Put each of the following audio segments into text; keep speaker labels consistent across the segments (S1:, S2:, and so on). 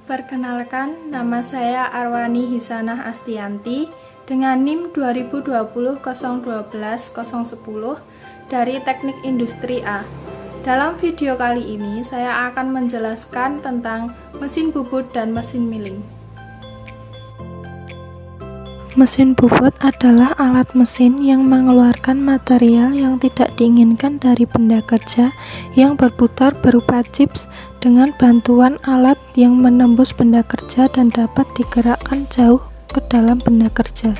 S1: Perkenalkan, nama saya Arwani Hisanah Astianti dengan NIM 2020-012-010 dari Teknik Industri A. Dalam video kali ini, saya akan menjelaskan tentang mesin bubut dan mesin milling.
S2: Mesin bubut adalah alat mesin yang mengeluarkan material yang tidak diinginkan dari benda kerja yang berputar berupa chips dengan bantuan alat yang menembus benda kerja dan dapat digerakkan jauh ke dalam benda kerja.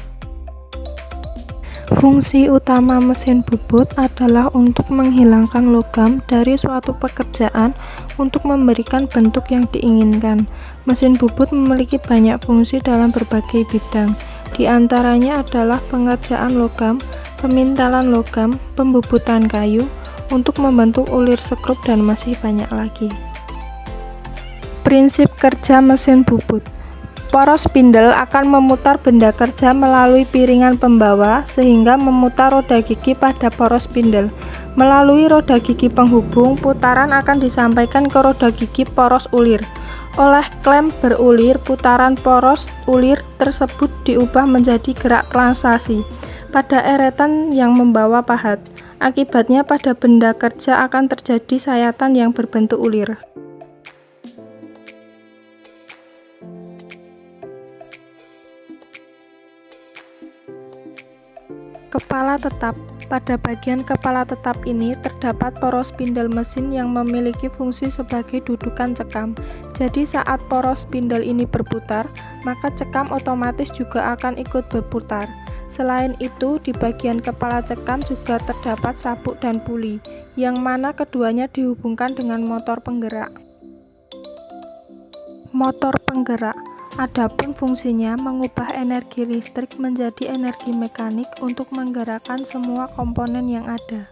S2: Fungsi utama mesin bubut adalah untuk menghilangkan logam dari suatu pekerjaan untuk memberikan bentuk yang diinginkan. Mesin bubut memiliki banyak fungsi dalam berbagai bidang. Di antaranya adalah pengerjaan logam, pemintalan logam, pembubutan kayu, untuk membentuk ulir sekrup, dan masih banyak lagi. Prinsip kerja mesin bubut. Poros spindle akan memutar benda kerja melalui piringan pembawa sehingga memutar roda gigi pada poros spindle. Melalui roda gigi penghubung, putaran akan disampaikan ke roda gigi poros ulir. Oleh klem berulir, putaran poros ulir tersebut diubah menjadi gerak translasi pada eretan yang membawa pahat. Akibatnya pada benda kerja akan terjadi sayatan yang berbentuk ulir. Kepala tetap. Pada bagian kepala tetap ini terdapat poros spindle mesin yang memiliki fungsi sebagai dudukan cekam. Jadi saat poros spindle ini berputar, maka cekam otomatis juga akan ikut berputar. Selain itu, di bagian kepala cekam juga terdapat sabuk dan puli, yang mana keduanya dihubungkan dengan motor penggerak. Motor penggerak. Adapun fungsinya mengubah energi listrik menjadi energi mekanik untuk menggerakkan semua komponen yang ada.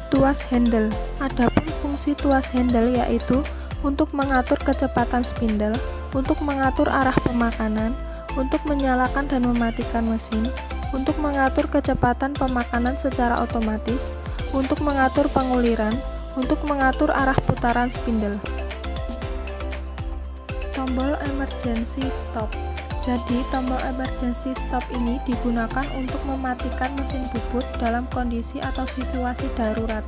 S2: Tuas handle. Adapun fungsi tuas handle yaitu untuk mengatur kecepatan spindle, untuk mengatur arah pemakanan, untuk menyalakan dan mematikan mesin, untuk mengatur kecepatan pemakanan secara otomatis, untuk mengatur penguliran, untuk mengatur arah putaran spindle. Tombol emergency stop. Jadi, tombol emergency stop ini digunakan untuk mematikan mesin bubut dalam kondisi atau situasi darurat.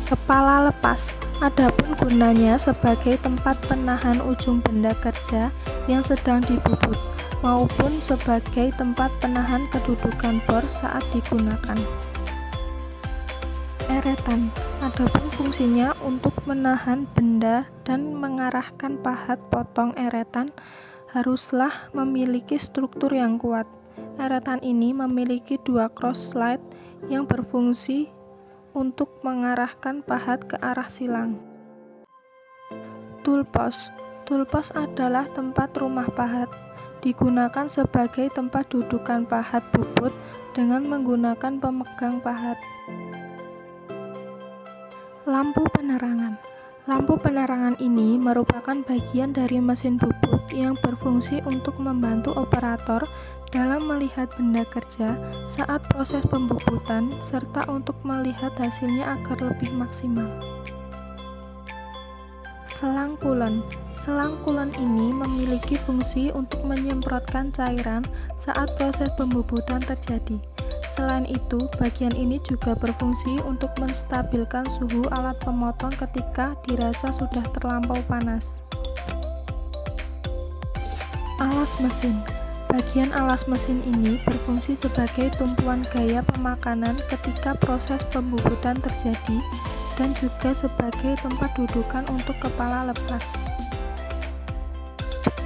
S2: Kepala lepas. Adapun gunanya sebagai tempat penahan ujung benda kerja yang sedang dibubut, maupun sebagai tempat penahan kedudukan bor saat digunakan. Eretan. Adapun fungsinya untuk menahan benda dan mengarahkan pahat potong eretan haruslah memiliki struktur yang kuat. Eretan ini memiliki dua cross slide yang berfungsi untuk mengarahkan pahat ke arah silang. Toolpost. Toolpost adalah tempat rumah pahat, digunakan sebagai tempat dudukan pahat bubut dengan menggunakan pemegang pahat. Lampu penerangan. Lampu penerangan ini merupakan bagian dari mesin bubut yang berfungsi untuk membantu operator dalam melihat benda kerja saat proses pembubutan serta untuk melihat hasilnya agar lebih maksimal. Selang coolant. Selang coolant ini memiliki fungsi untuk menyemprotkan cairan saat proses pembubutan terjadi. Selain itu, bagian ini juga berfungsi untuk menstabilkan suhu alat pemotong ketika dirasa sudah terlampau panas. Alas mesin. Bagian alas mesin ini berfungsi sebagai tumpuan gaya pemakanan ketika proses pembubutan terjadi dan juga sebagai tempat dudukan untuk kepala lepas.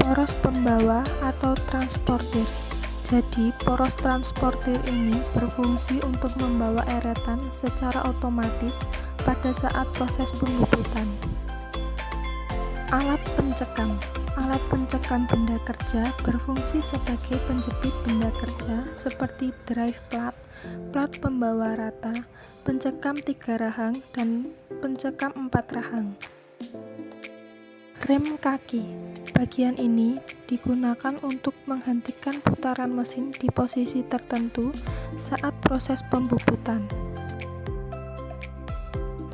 S2: Poros pembawa atau transportir. Jadi, poros transportir ini berfungsi untuk membawa eretan secara otomatis pada saat proses pembubutan. Alat pencekam. Alat pencekam benda kerja berfungsi sebagai penjepit benda kerja seperti drive plat, plat pembawa rata, pencekam 3 rahang, dan pencekam 4 rahang. Rem kaki. Bagian ini digunakan untuk menghentikan putaran mesin di posisi tertentu saat proses pembubutan.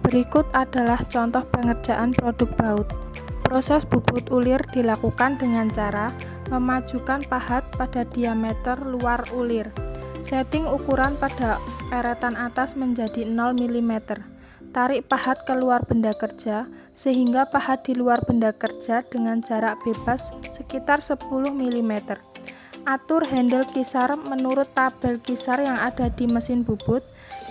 S2: Berikut adalah contoh pengerjaan produk baut. Proses bubut ulir dilakukan dengan cara memajukan pahat pada diameter luar ulir. Setting ukuran pada eretan atas menjadi 0 mm. Tarik pahat keluar benda kerja sehingga pahat di luar benda kerja dengan jarak bebas sekitar 10 mm. Atur handle kisar menurut tabel kisar yang ada di mesin bubut.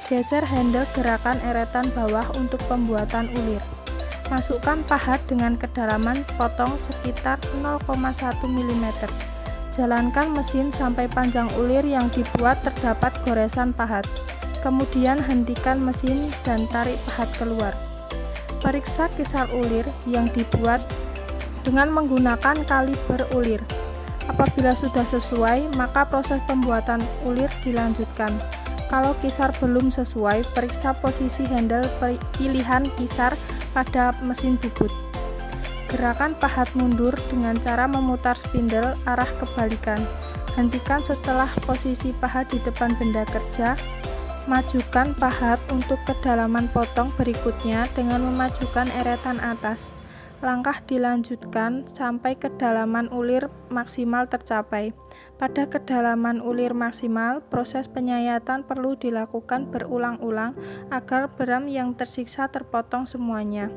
S2: Geser handle gerakan eretan bawah untuk pembuatan ulir. Masukkan pahat dengan kedalaman potong sekitar 0,1 mm. Jalankan mesin sampai panjang ulir yang dibuat terdapat goresan pahat. Kemudian hentikan mesin dan tarik pahat keluar. Periksa kisar ulir yang dibuat dengan menggunakan kaliber ulir. Apabila sudah sesuai, maka proses pembuatan ulir dilanjutkan. Kalau kisar belum sesuai, periksa posisi handle pilihan kisar pada mesin bubut. Gerakan pahat mundur dengan cara memutar spindle arah kebalikan. Hentikan setelah posisi pahat di depan benda kerja. Majukan pahat untuk kedalaman potong berikutnya dengan memajukan eretan atas. Langkah dilanjutkan sampai kedalaman ulir maksimal tercapai. Pada kedalaman ulir maksimal, proses penyayatan perlu dilakukan berulang-ulang agar beram yang tersiksa terpotong semuanya.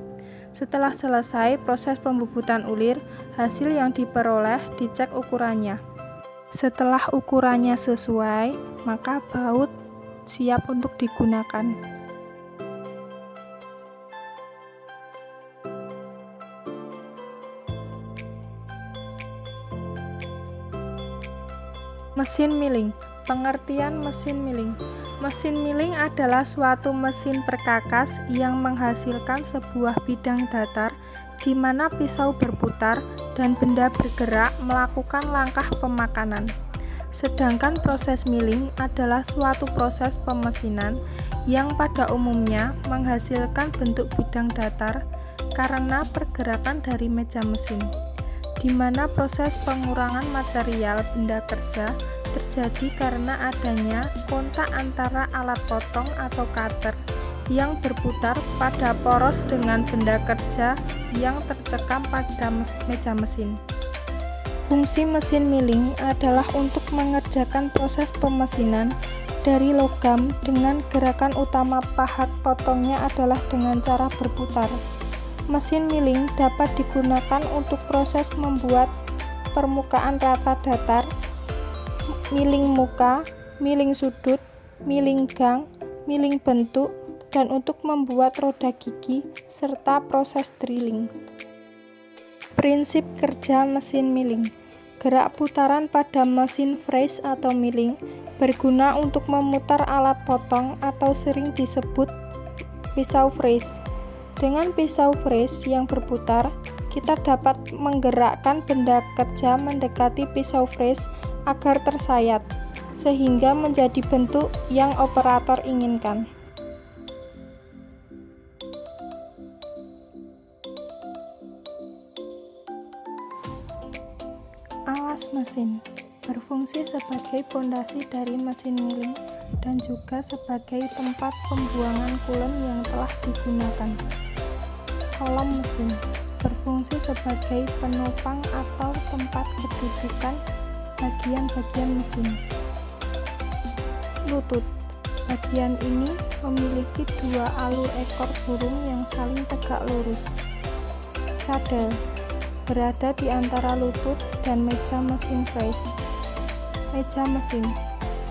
S2: Setelah selesai proses pembubutan ulir, hasil yang diperoleh dicek ukurannya. Setelah ukurannya sesuai, maka baut siap untuk digunakan. Mesin milling. Pengertian mesin milling. Mesin milling adalah suatu mesin perkakas yang menghasilkan sebuah bidang datar di mana pisau berputar dan benda bergerak melakukan langkah pemakanan. Sedangkan proses milling adalah suatu proses pemesinan yang pada umumnya menghasilkan bentuk bidang datar karena pergerakan dari meja mesin, di mana proses pengurangan material benda kerja terjadi karena adanya kontak antara alat potong atau cutter yang berputar pada poros dengan benda kerja yang tercekam pada meja mesin. Fungsi mesin milling adalah untuk mengerjakan proses pemesinan dari logam dengan gerakan utama pahat potongnya adalah dengan cara berputar. Mesin milling dapat digunakan untuk proses membuat permukaan rata datar, milling muka, milling sudut, milling gang, milling bentuk, dan untuk membuat roda gigi, serta proses drilling. Prinsip kerja mesin milling. Gerak putaran pada mesin freeze atau milling berguna untuk memutar alat potong atau sering disebut pisau freeze. Dengan pisau freeze yang berputar, kita dapat menggerakkan benda kerja mendekati pisau freeze agar tersayat, sehingga menjadi bentuk yang operator inginkan. Alas mesin berfungsi sebagai pondasi dari mesin milling dan juga sebagai tempat pembuangan coolant yang telah digunakan. Kolom mesin berfungsi sebagai penopang atau tempat kedudukan bagian-bagian mesin. Lutut. Bagian ini memiliki dua alur ekor burung yang saling tegak lurus. Sadel berada di antara lutut dan meja mesin freeze. Meja mesin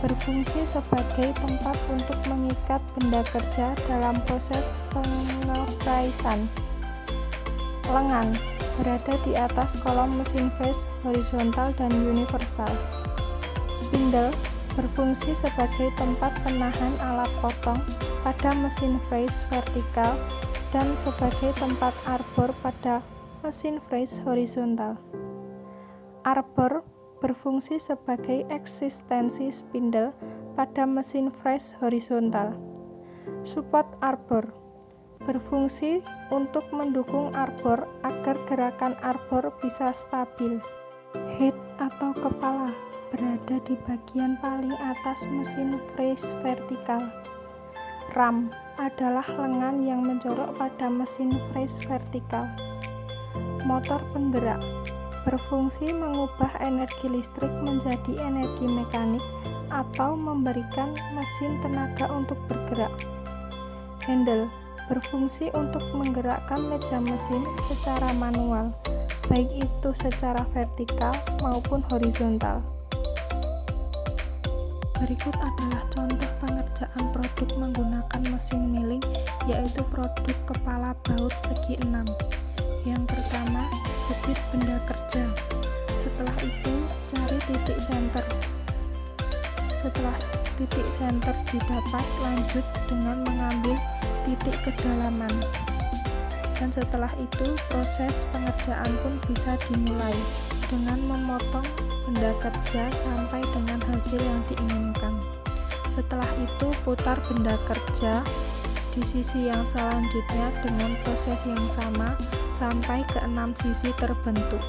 S2: berfungsi sebagai tempat untuk mengikat benda kerja dalam proses pengefreezan. Lengan berada di atas kolom mesin freeze horizontal dan universal. Spindle berfungsi sebagai tempat penahan alat potong pada mesin freeze vertikal dan sebagai tempat arbor pada mesin freeze horizontal. Arbor berfungsi sebagai eksistensi spindle pada mesin freeze horizontal. Support arbor berfungsi untuk mendukung arbor agar gerakan arbor bisa stabil. Head atau kepala berada di bagian paling atas mesin freeze vertikal. Ram adalah lengan yang mencorok pada mesin freeze vertikal. Motor penggerak berfungsi mengubah energi listrik menjadi energi mekanik atau memberikan mesin tenaga untuk bergerak. Handle berfungsi untuk menggerakkan meja mesin secara manual, baik itu secara vertikal maupun horizontal. Berikut adalah contoh pengerjaan produk menggunakan mesin milling, yaitu produk kepala baut segi 6. Yang pertama, jepit benda kerja. Setelah itu, cari titik senter. Setelah titik senter didapat, lanjut dengan mengambil titik kedalaman. Dan setelah itu, proses pengerjaan pun bisa dimulai dengan memotong benda kerja sampai dengan hasil yang diinginkan. Setelah itu, putar benda kerja di sisi yang selanjutnya dengan proses yang sama sampai ke 6 sisi terbentuk.